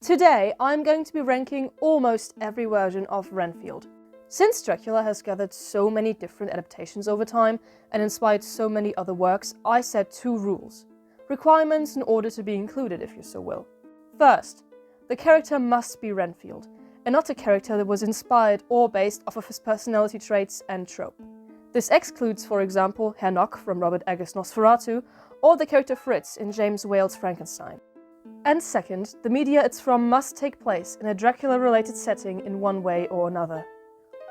Today, I'm going to be ranking almost every version of Renfield. Since Dracula has gathered so many different adaptations over time and inspired so many other works, I set 2 rules. Requirements in order to be included, if you so will. First, the character must be Renfield, and not a character that was inspired or based off of his personality traits and trope. This excludes, for example, Herr Nock from Robert Eggers' Nosferatu, or the character Fritz in James Whale's Frankenstein. And second, the media it's from must take place in a Dracula-related setting in one way or another.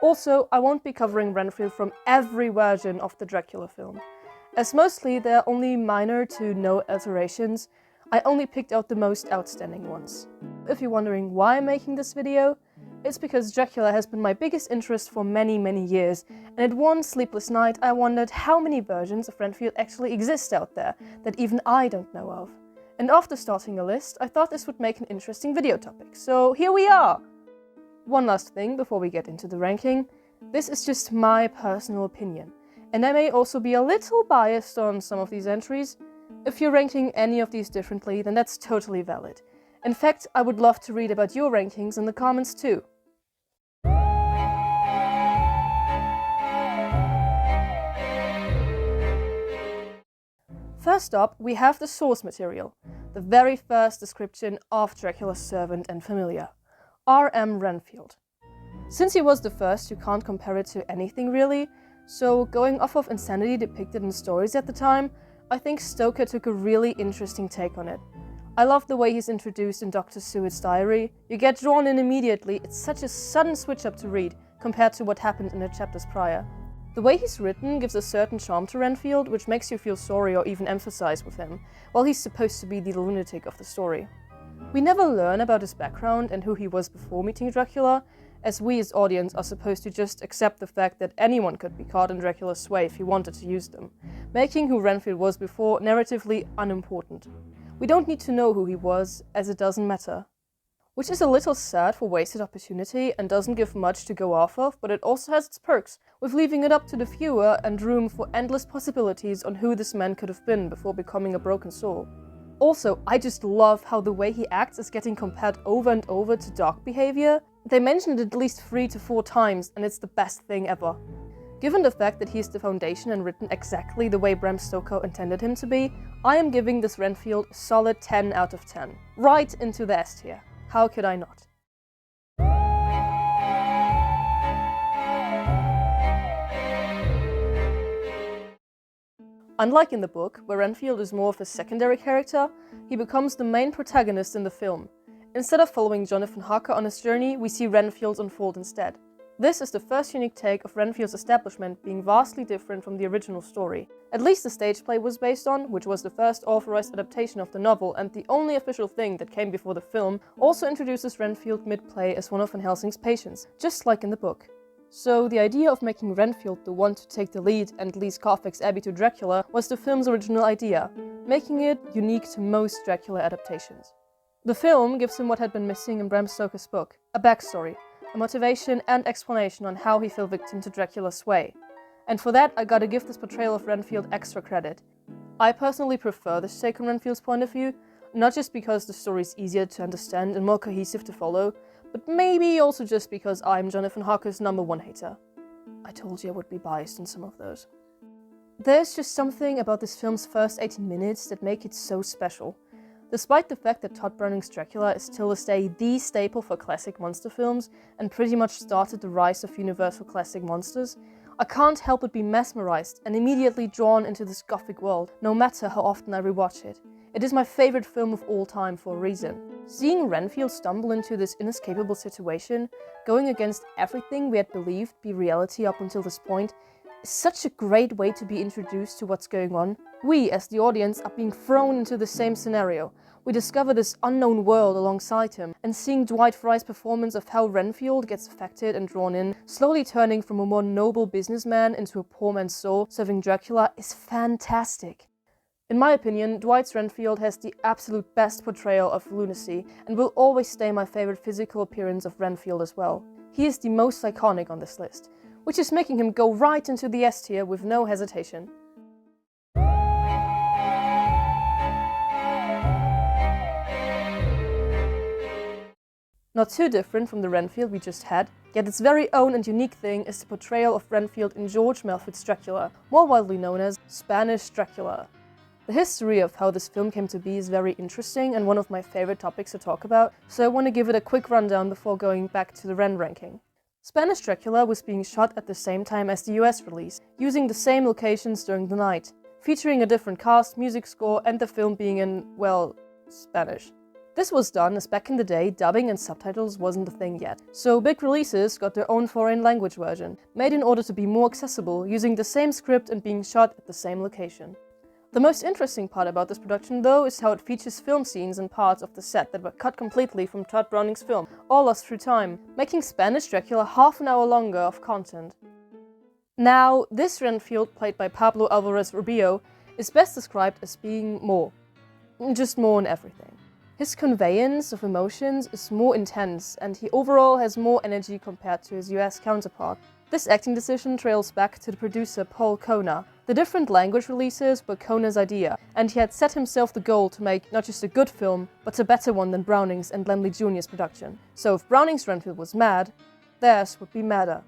Also, I won't be covering Renfield from every version of the Dracula film. As mostly there are only minor to no alterations, I only picked out the most outstanding ones. If you're wondering why I'm making this video, it's because Dracula has been my biggest interest for many years, and at one sleepless night I wondered how many versions of Renfield actually exist out there that even I don't know of. And after starting a list, I thought this would make an interesting video topic, so here we are! One last thing before we get into the ranking, this is just my personal opinion, and I may also be a little biased on some of these entries. If you're ranking any of these differently, then that's totally valid. In fact, I would love to read about your rankings in the comments too. First up, we have the source material, the very first description of Dracula's servant and familiar. R.M. Renfield. Since he was the first, you can't compare it to anything really, so going off of insanity depicted in stories at the time, I think Stoker took a really interesting take on it. I love the way he's introduced in Dr. Seward's diary. You get drawn in immediately, it's such a sudden switch up to read, compared to what happened in the chapters prior. The way he's written gives a certain charm to Renfield, which makes you feel sorry or even empathize with him, while he's supposed to be the lunatic of the story. We never learn about his background and who he was before meeting Dracula, as we as audience are supposed to just accept the fact that anyone could be caught in Dracula's sway if he wanted to use them, making who Renfield was before narratively unimportant. We don't need to know who he was, as it doesn't matter. Which is a little sad for wasted opportunity and doesn't give much to go off of, but it also has its perks, with leaving it up to the viewer and room for endless possibilities on who this man could have been before becoming a broken soul. Also, I just love how the way he acts is getting compared over and over to dog behavior. They mention it at least 3 to 4 times, and it's the best thing ever. Given the fact that he's the foundation and written exactly the way Bram Stoker intended him to be, I am giving this Renfield a solid 10 out of 10. Right into the S tier. How could I not? Unlike in the book, where Renfield is more of a secondary character, he becomes the main protagonist in the film. Instead of following Jonathan Harker on his journey, we see Renfield unfold instead. This is the first unique take of Renfield's establishment being vastly different from the original story. At least the stage play was based on, which was the first authorized adaptation of the novel and the only official thing that came before the film, also introduces Renfield mid-play as one of Van Helsing's patients, just like in the book. So the idea of making Renfield the one to take the lead and lead Carfax Abbey to Dracula was the film's original idea, making it unique to most Dracula adaptations. The film gives him what had been missing in Bram Stoker's book, a backstory, a motivation and explanation on how he fell victim to Dracula's sway. And for that, I gotta give this portrayal of Renfield extra credit. I personally prefer this take on Renfield's point of view, not just because the story is easier to understand and more cohesive to follow, but maybe also just because I'm Jonathan Harker's #1 hater. I told you I would be biased in some of those. There's just something about this film's first 18 minutes that make it so special. Despite the fact that Todd Browning's Dracula is till this day the staple for classic monster films and pretty much started the rise of Universal classic monsters, I can't help but be mesmerized and immediately drawn into this gothic world, no matter how often I rewatch it. It is my favorite film of all time for a reason. Seeing Renfield stumble into this inescapable situation, going against everything we had believed be reality up until this point, is such a great way to be introduced to what's going on. We, as the audience, are being thrown into the same scenario. We discover this unknown world alongside him, and seeing Dwight Frye's performance of how Renfield gets affected and drawn in, slowly turning from a more noble businessman into a poor man's soul serving Dracula, is fantastic. In my opinion, Dwight's Renfield has the absolute best portrayal of lunacy, and will always stay my favorite physical appearance of Renfield as well. He is the most iconic on this list, which is making him go right into the S tier with no hesitation. Not too different from the Renfield we just had, yet its very own and unique thing is the portrayal of Renfield in George Melford's Dracula, more widely known as Spanish Dracula. The history of how this film came to be is very interesting and one of my favorite topics to talk about, so I want to give it a quick rundown before going back to the Ren ranking. Spanish Dracula was being shot at the same time as the US release, using the same locations during the night, featuring a different cast, music score, and the film being in, well, Spanish. This was done as back in the day, dubbing and subtitles wasn't a thing yet, so big releases got their own foreign language version, made in order to be more accessible, using the same script and being shot at the same location. The most interesting part about this production, though, is how it features film scenes and parts of the set that were cut completely from Todd Browning's film, all lost through time, making Spanish Dracula half an hour longer of content. Now, this Renfield, played by Pablo Alvarez Rubio, is best described as being more. Just more in everything. His conveyance of emotions is more intense, and he overall has more energy compared to his US counterpart. This acting decision trails back to the producer Paul Kona. The different language releases were Kona's idea, and he had set himself the goal to make not just a good film, but a better one than Browning's and Laemmle Jr.'s production. So if Browning's Renfield was mad, theirs would be madder.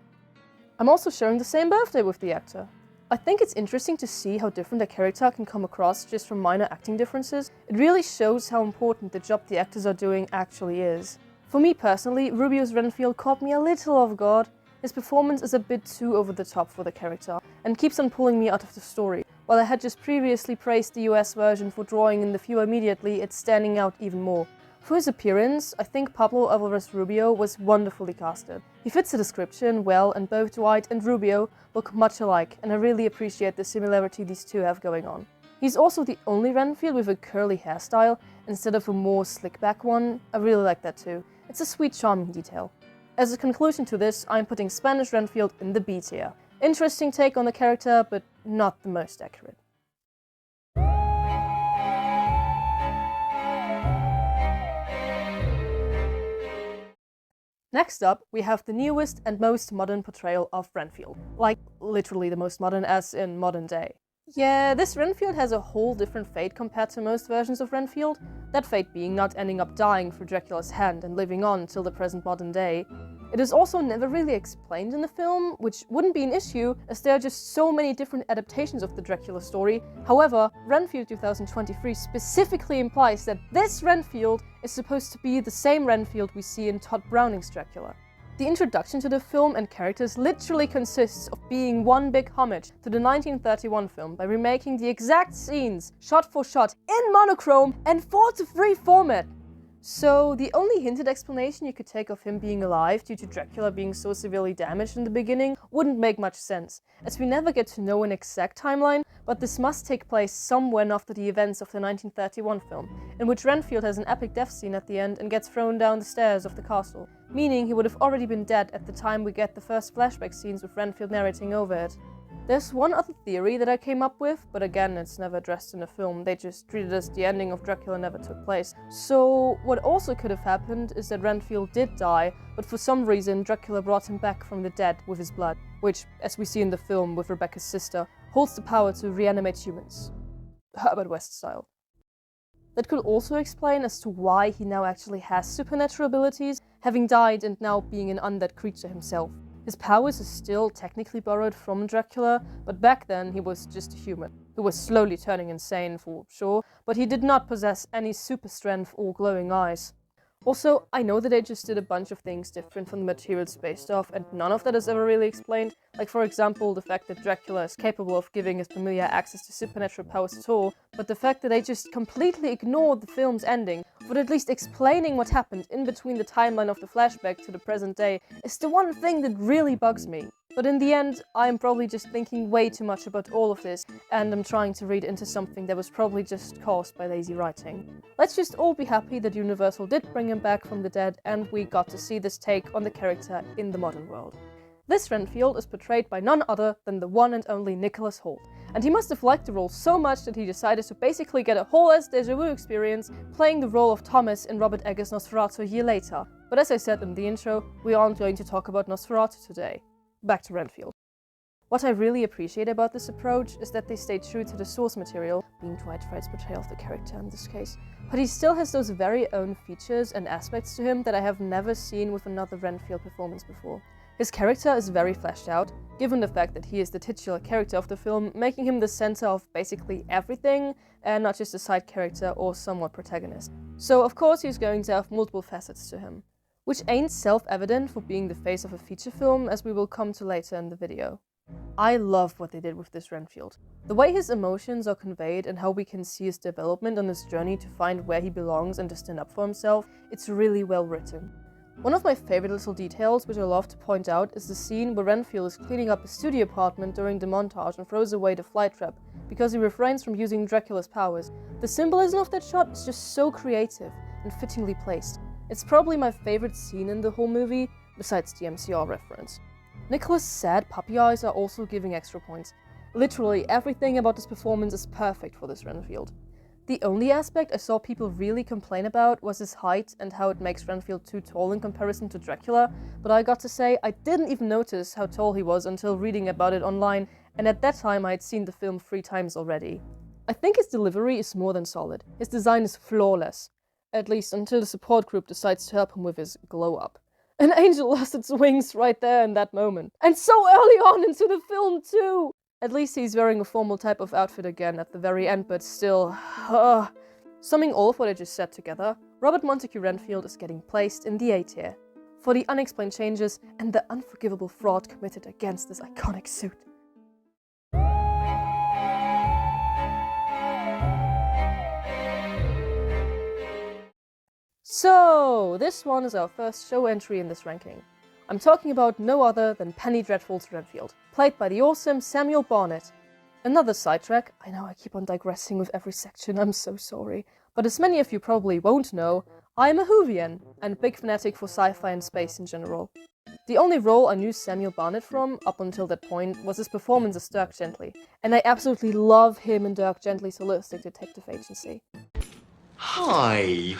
I'm also sharing the same birthday with the actor. I think it's interesting to see how different a character can come across just from minor acting differences. It really shows how important the job the actors are doing actually is. For me personally, Rubio's Renfield caught me a little off guard. His performance is a bit too over the top for the character, and keeps on pulling me out of the story. While I had just previously praised the US version for drawing in the viewer immediately, it's standing out even more. For his appearance, I think Pablo Alvarez Rubio was wonderfully casted. He fits the description well, and both Dwight and Rubio look much alike, and I really appreciate the similarity these two have going on. He's also the only Renfield with a curly hairstyle instead of a more slick-back one. I really like that too. It's a sweet, charming detail. As a conclusion to this, I'm putting Spanish Renfield in the B tier. Interesting take on the character, but not the most accurate. Next up, we have the newest and most modern portrayal of Renfield. Like, literally the most modern, as in modern day. Yeah, this Renfield has a whole different fate compared to most versions of Renfield, that fate being not ending up dying through Dracula's hand and living on till the present modern day. It is also never really explained in the film, which wouldn't be an issue, as there are just so many different adaptations of the Dracula story. However, Renfield 2023 specifically implies that this Renfield is supposed to be the same Renfield we see in Todd Browning's Dracula. The introduction to the film and characters literally consists of being one big homage to the 1931 film by remaking the exact scenes, shot for shot, in monochrome and 4:3 format. So the only hinted explanation you could take of him being alive due to Dracula being so severely damaged in the beginning wouldn't make much sense, as we never get to know an exact timeline, but this must take place somewhere after the events of the 1931 film, in which Renfield has an epic death scene at the end and gets thrown down the stairs of the castle, meaning he would have already been dead at the time we get the first flashback scenes with Renfield narrating over it. There's one other theory that I came up with, but again, it's never addressed in the film. They just treated it as the ending of Dracula never took place. So what also could have happened is that Renfield did die, but for some reason Dracula brought him back from the dead with his blood, which, as we see in the film with Rebecca's sister, holds the power to reanimate humans. Herbert West style. That could also explain as to why he now actually has supernatural abilities, having died and now being an undead creature himself. His powers are still technically borrowed from Dracula, but back then he was just a human, who was slowly turning insane for sure, but he did not possess any super strength or glowing eyes. Also, I know that they just did a bunch of things different from the materials based off, and none of that is ever really explained. Like, for example, the fact that Dracula is capable of giving his familiar access to supernatural powers at all, but the fact that they just completely ignored the film's ending, but at least explaining what happened in between the timeline of the flashback to the present day, is the one thing that really bugs me. But in the end, I'm probably just thinking way too much about all of this, and I'm trying to read into something that was probably just caused by lazy writing. Let's just all be happy that Universal did bring him back from the dead, and we got to see this take on the character in the modern world. This Renfield is portrayed by none other than the one and only Nicholas Hoult, and he must have liked the role so much that he decided to basically get a whole-ass déjà vu experience playing the role of Thomas in Robert Eggers' Nosferatu a year later. But as I said in the intro, we aren't going to talk about Nosferatu today. Back to Renfield. What I really appreciate about this approach is that they stay true to the source material, being Dwight Frye's portrayal of the character in this case, but he still has those very own features and aspects to him that I have never seen with another Renfield performance before. His character is very fleshed out, given the fact that he is the titular character of the film, making him the center of basically everything, and not just a side character or somewhat protagonist. So of course he's going to have multiple facets to him, which ain't self-evident for being the face of a feature film, as we will come to later in the video. I love what they did with this Renfield. The way his emotions are conveyed and how we can see his development on his journey to find where he belongs and to stand up for himself, it's really well written. One of my favorite little details, which I love to point out, is the scene where Renfield is cleaning up his studio apartment during the montage and throws away the fly trap because he refrains from using Dracula's powers. The symbolism of that shot is just so creative and fittingly placed. It's probably my favorite scene in the whole movie, besides the MCR reference. Nicholas' sad puppy eyes are also giving extra points. Literally everything about this performance is perfect for this Renfield. The only aspect I saw people really complain about was his height and how it makes Renfield too tall in comparison to Dracula, but I got to say I didn't even notice how tall he was until reading about it online, and at that time I had seen the film 3 times already. I think his delivery is more than solid. His design is flawless, at least until the support group decides to help him with his glow-up. An angel lost its wings right there in that moment. And so early on into the film too! At least he's wearing a formal type of outfit again at the very end, but still... Summing all of what I just said together, Robert Montague Renfield is getting placed in the A tier for the unexplained changes and the unforgivable fraud committed against this iconic suit. So, this one is our first show entry in this ranking. I'm talking about no other than Penny Dreadful's Renfield, played by the awesome Samuel Barnett. Another sidetrack, I know I keep on digressing with every section, I'm so sorry, but as many of you probably won't know, I'm a Whovian, and a big fanatic for sci-fi and space in general. The only role I knew Samuel Barnett from, up until that point, was his performance as Dirk Gently, and I absolutely love him in Dirk Gently's holistic detective agency. Hi.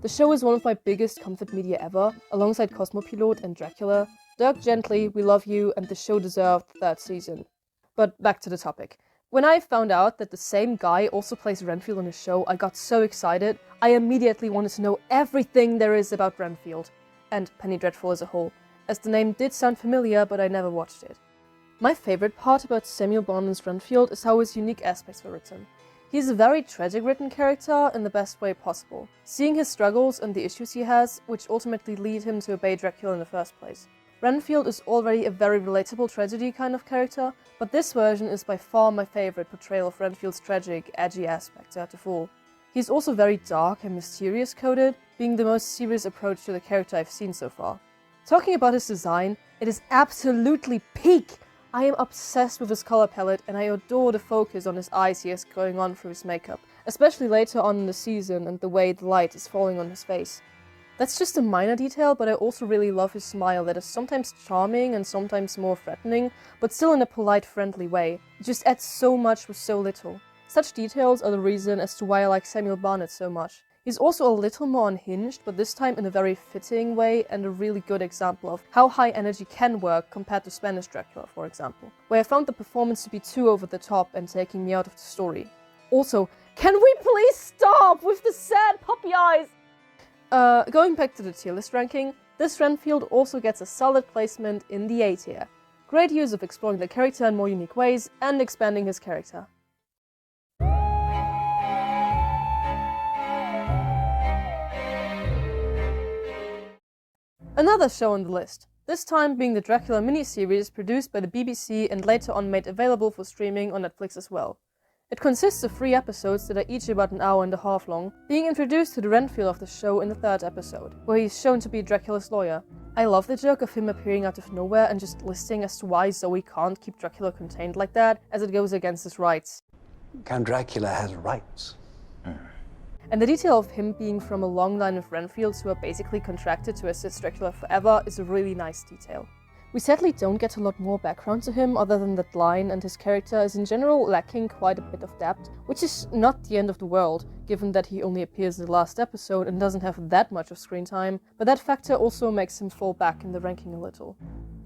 The show is one of my biggest comfort media ever, alongside Cosmopilot and Dracula. Dirk Gently, we love you, and the show deserved that season. But back to the topic. When I found out that the same guy also plays Renfield on his show, I got so excited. I immediately wanted to know everything there is about Renfield, and Penny Dreadful as a whole, as the name did sound familiar, but I never watched it. My favorite part about Samuel Barnett's Renfield is how his unique aspects were written. He's a very tragic written character in the best way possible, seeing his struggles and the issues he has, which ultimately lead him to obey Dracula in the first place. Renfield is already a very relatable tragedy kind of character, but this version is by far my favorite portrayal of Renfield's tragic, edgy aspects heretofore. He's also very dark and mysterious coded, being the most serious approach to the character I've seen so far. Talking about his design, it is absolutely peak! I am obsessed with his color palette, and I adore the focus on his eyes he has going on through his makeup, especially later on in the season and the way the light is falling on his face. That's just a minor detail, but I also really love his smile that is sometimes charming and sometimes more threatening, but still in a polite, friendly way. It just adds so much with so little. Such details are the reason as to why I like Samuel Barnett so much. He's also a little more unhinged, but this time in a very fitting way and a really good example of how high energy can work compared to Spanish Dracula, for example, where I found the performance to be too over the top and taking me out of the story. Also, can we please stop with the sad puppy eyes? Going back to the tier list ranking, this Renfield also gets a solid placement in the A tier. Great use of exploring the character in more unique ways and expanding his character. Another show on the list, this time being the Dracula miniseries produced by the BBC and later on made available for streaming on Netflix as well. It consists of 3 episodes that are each about an hour and a half long, being introduced to the Renfield of the show in the 3rd episode, where he's shown to be Dracula's lawyer. I love the joke of him appearing out of nowhere and just listing as to why Zoe can't keep Dracula contained like that, as it goes against his rights. Count Dracula has rights. And the detail of him being from a long line of Renfields who are basically contracted to assist Dracula forever is a really nice detail. We sadly don't get a lot more background to him other than that line, and his character is in general lacking quite a bit of depth, which is not the end of the world, given that he only appears in the last episode and doesn't have that much of screen time, but that factor also makes him fall back in the ranking a little.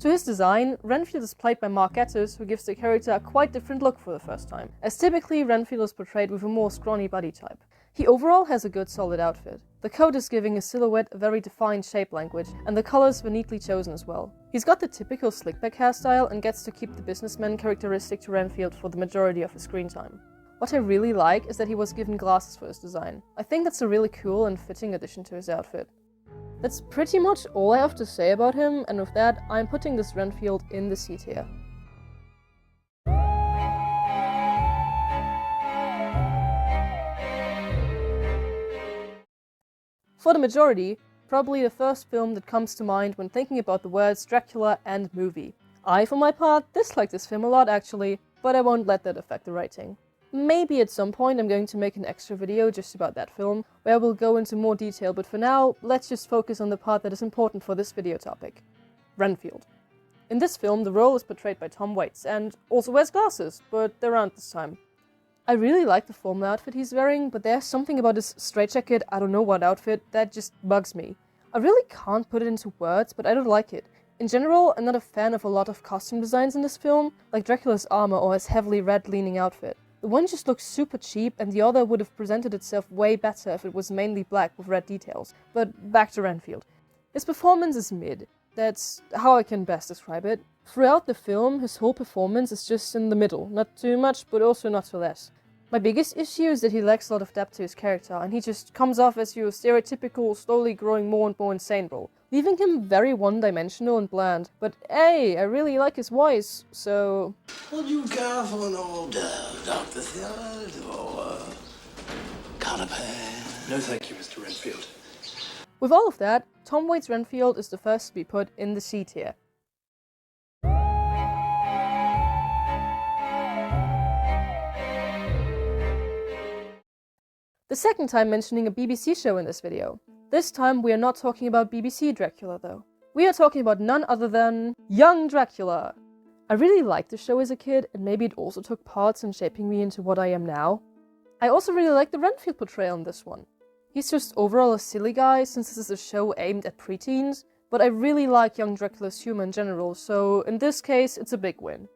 To his design, Renfield is played by Mark Gatiss, who gives the character a quite different look for the first time, as typically Renfield is portrayed with a more scrawny body type. He overall has a good solid outfit. The coat is giving his silhouette a very defined shape language, and the colors were neatly chosen as well. He's got the typical slick-back hairstyle and gets to keep the businessman characteristic to Renfield for the majority of his screen time. What I really like is that he was given glasses for his design. I think that's a really cool and fitting addition to his outfit. That's pretty much all I have to say about him, and with that, I'm putting this Renfield in the C tier. For the majority, probably the first film that comes to mind when thinking about the words Dracula and movie. I, for my part, dislike this film a lot actually, but I won't let that affect the rating. Maybe at some point I'm going to make an extra video just about that film, where I will go into more detail, but for now, let's just focus on the part that is important for this video topic. Renfield. In this film, the role is portrayed by Tom Waits, and also wears glasses, but there aren't this time. I really like the formal outfit he's wearing, but there's something about his straitjacket, I don't know what outfit, that just bugs me. I really can't put it into words, but I don't like it. In general, I'm not a fan of a lot of costume designs in this film, like Dracula's armor or his heavily red-leaning outfit. The one just looks super cheap, and the other would have presented itself way better if it was mainly black with red details. But back to Renfield. His performance is mid. That's how I can best describe it. Throughout the film, his whole performance is just in the middle. Not too much, but also not too less. My biggest issue is that he lacks a lot of depth to his character, and he just comes off as your stereotypical, slowly growing more and more insane role, leaving him very one-dimensional and bland. But hey, I really like his voice, so... Would you care for an order, Dr. Third, or canapé? No thank you, Mr. Renfield. With all of that, Tom Waits' Renfield is the first to be put in the C tier. The second time mentioning a BBC show in this video. This time we are not talking about BBC Dracula though. We are talking about none other than Young Dracula. I really liked the show as a kid, and maybe it also took parts in shaping me into what I am now. I also really like the Renfield portrayal in this one. He's just overall a silly guy since this is a show aimed at preteens, but I really like Young Dracula's humor in general, so in this case it's a big win.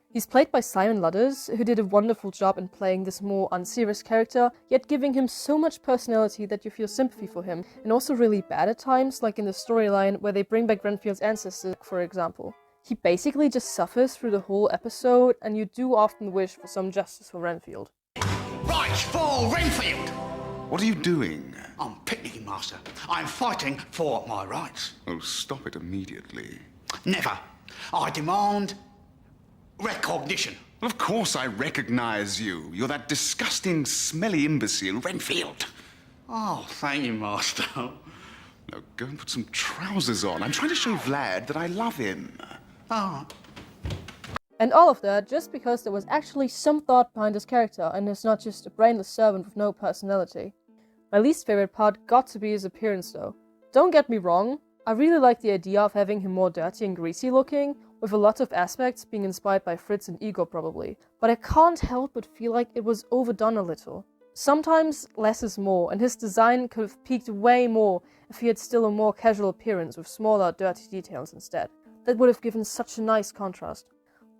He's played by Simon Luddes, who did a wonderful job in playing this more unserious character, yet giving him so much personality that you feel sympathy for him, and also really bad at times, like in the storyline where they bring back Renfield's ancestors, for example. He basically just suffers through the whole episode, and you do often wish for some justice for Renfield. Right for Renfield! What are you doing? I'm picnicking, Master. I'm fighting for my rights. Oh, stop it immediately. Never. I demand recognition. Of course I recognize you. You're that disgusting, smelly imbecile, Renfield. Oh, thank you, Master. Now, go and put some trousers on. I'm trying to show Vlad that I love him. Oh. And all of that just because there was actually some thought behind his character, and is not just a brainless servant with no personality. My least favorite part got to be his appearance though. Don't get me wrong, I really like the idea of having him more dirty and greasy looking, with a lot of aspects being inspired by Fritz and Igor probably, but I can't help but feel like it was overdone a little. Sometimes less is more, and his design could have peaked way more if he had still a more casual appearance with smaller, dirty details instead. That would have given such a nice contrast.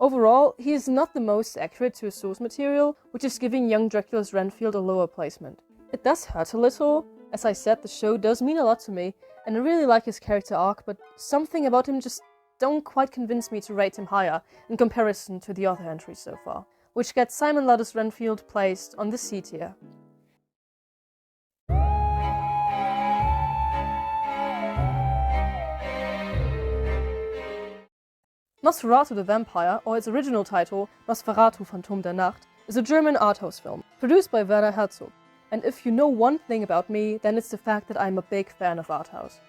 Overall, he is not the most accurate to his source material, which is giving Young Dracula's Renfield a lower placement. It does hurt a little. As I said, the show does mean a lot to me, and I really like his character arc, but something about him just don't quite convince me to rate him higher in comparison to the other entries so far, which gets Simon Luddes' Renfield placed on the C tier. Nosferatu the Vampyre, or its original title, Nosferatu Phantom der Nacht, is a German arthouse film, produced by Werner Herzog. And if you know one thing about me, then it's the fact that I'm a big fan of arthouse.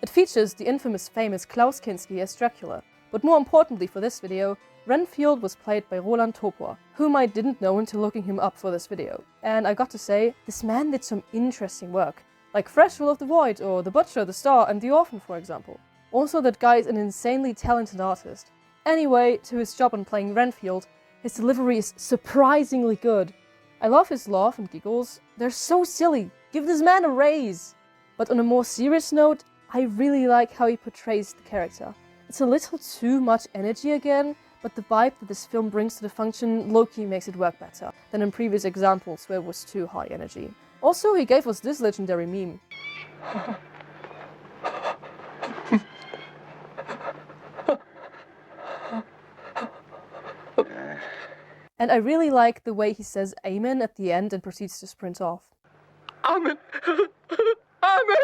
It features the infamous famous Klaus Kinski as Dracula, but more importantly for this video, Renfield was played by Roland Topor, whom I didn't know until looking him up for this video. And I got to say, this man did some interesting work, like Threshold of the Void, or The Butcher, The Star, and The Orphan for example. Also, that guy is an insanely talented artist. Anyway, to his job on playing Renfield, his delivery is surprisingly good. I love his laugh and giggles. They're so silly. Give this man a raise. But on a more serious note, I really like how he portrays the character. It's a little too much energy again, but the vibe that this film brings to the function low-key makes it work better than in previous examples where it was too high energy. Also, he gave us this legendary meme. And I really like the way he says amen at the end and proceeds to sprint off. Amen! Amen!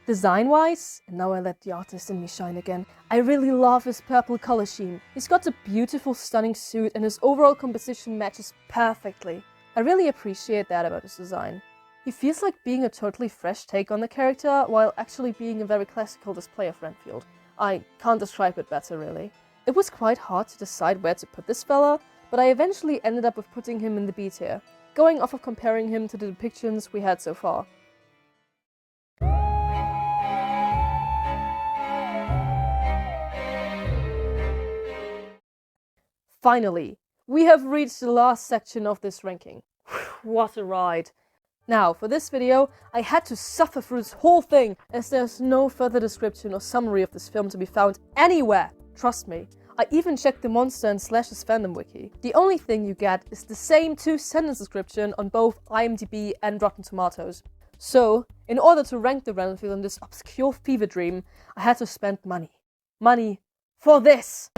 Design-wise, and now I let the artist in me shine again, I really love his purple color scheme. He's got a beautiful, stunning suit and his overall composition matches perfectly. I really appreciate that about his design. He feels like being a totally fresh take on the character, while actually being a very classical display of Renfield. I can't describe it better, really. It was quite hard to decide where to put this fella, but I eventually ended up with putting him in the B tier, going off of comparing him to the depictions we had so far. Finally, we have reached the last section of this ranking. What a ride! Now, for this video, I had to suffer through this whole thing, as there's no further description or summary of this film to be found anywhere. Trust me. I even checked the Monster and Slashers fandom wiki. The only thing you get is the same 2-sentence description on both IMDb and Rotten Tomatoes. So, in order to rank the Renfield in this obscure fever dream, I had to spend money. Money for this!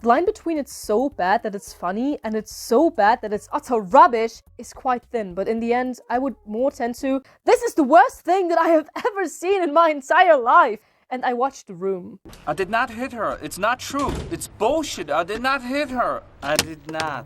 The line between it's so bad that it's funny and it's so bad that it's utter rubbish is quite thin, but in the end, I would more tend to, this is the worst thing that I have ever seen in my entire life! And I watched The Room. I did not hit her. It's not true. It's bullshit. I did not hit her. I did not.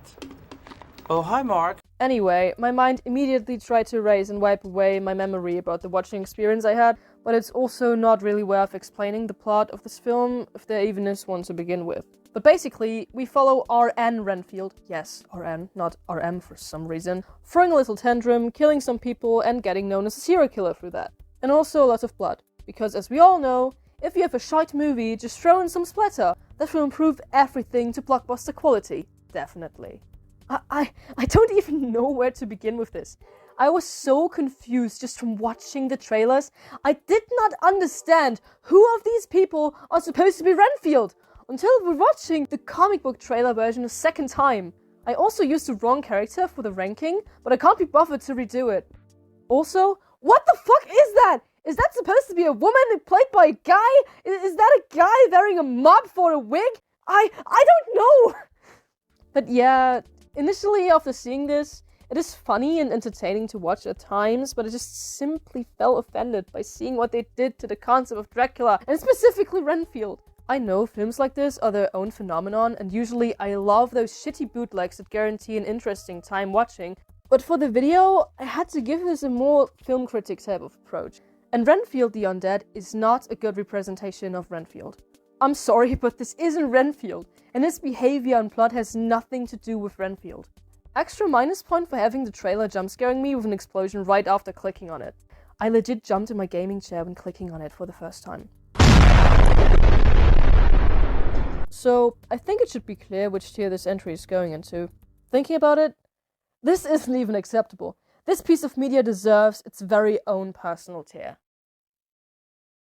Oh, hi, Mark. Anyway, my mind immediately tried to erase and wipe away my memory about the watching experience I had, but it's also not really worth explaining the plot of this film, if there even is one to begin with. But basically, we follow RN Renfield, yes, RN, not RM for some reason, throwing a little tantrum, killing some people, and getting known as a serial killer through that. And also a lot of blood, because as we all know, if you have a shite movie, just throw in some splatter. That will improve everything to blockbuster quality, definitely. I don't even know where to begin with this. I was so confused just from watching the trailers. I did not understand who of these people are supposed to be Renfield, until we're watching the comic book trailer version a second time. I also used the wrong character for the ranking, but I can't be bothered to redo it. Also, what the fuck is that? Is that supposed to be a woman played by a guy? Is that a guy wearing a mop for a wig? I don't know! But yeah, initially after seeing this, it is funny and entertaining to watch at times, but I just simply felt offended by seeing what they did to the concept of Dracula, and specifically Renfield. I know films like this are their own phenomenon, and usually I love those shitty bootlegs that guarantee an interesting time watching, but for the video, I had to give this a more film critic type of approach. And Renfield the Undead is not a good representation of Renfield. I'm sorry, but this isn't Renfield, and his behavior and plot has nothing to do with Renfield. Extra minus point for having the trailer jump scaring me with an explosion right after clicking on it. I legit jumped in my gaming chair when clicking on it for the first time. So, I think it should be clear which tier this entry is going into. Thinking about it, this isn't even acceptable. This piece of media deserves its very own personal tier.